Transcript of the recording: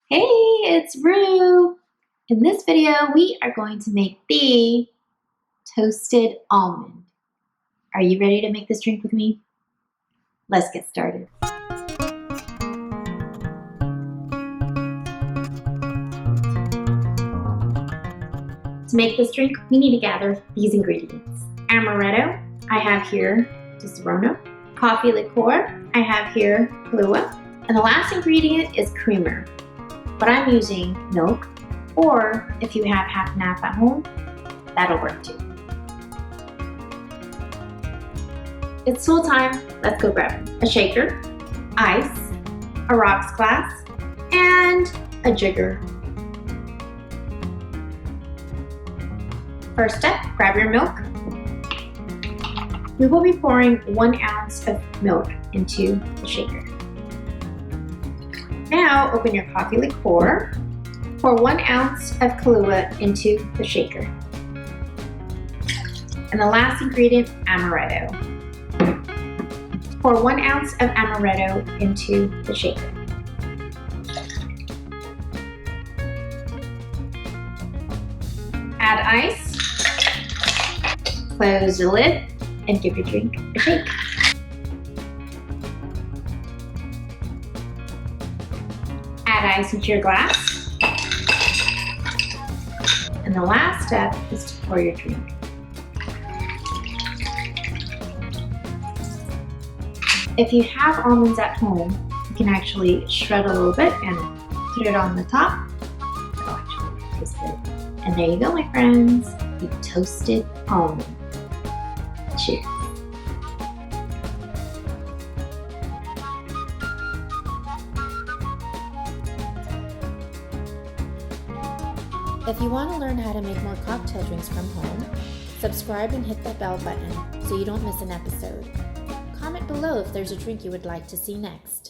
Hey, it's Rue. In this video, we are going to make the Toasted Almond. Are you ready to make this drink with me? Let's get started. To make this drink, we need to gather these ingredients. Amaretto, I have here Serrano. Coffee liqueur, I have here Kahlua. And the last ingredient is creamer. But I'm using milk, or if you have half and half at home, that'll work too. It's full time, let's go grab a shaker, ice, a rocks glass, and a jigger. First step, grab your milk. We will be pouring 1 ounce of milk into the shaker. Now open your coffee liqueur. Pour 1 ounce of Kahlua into the shaker. And the last ingredient, Amaretto. Pour 1 ounce of Amaretto into the shaker. Add ice. Close the lid and give your drink a shake. Add ice into your glass. And the last step is to pour your drink. If you have almonds at home, you can actually shred a little bit and put it on the top. It'll actually taste good. And there you go, my friends, the toasted almond. Cheers. If you want to learn how to make more cocktail drinks from home, subscribe and hit that bell button so you don't miss an episode. Comment below if there's a drink you would like to see next.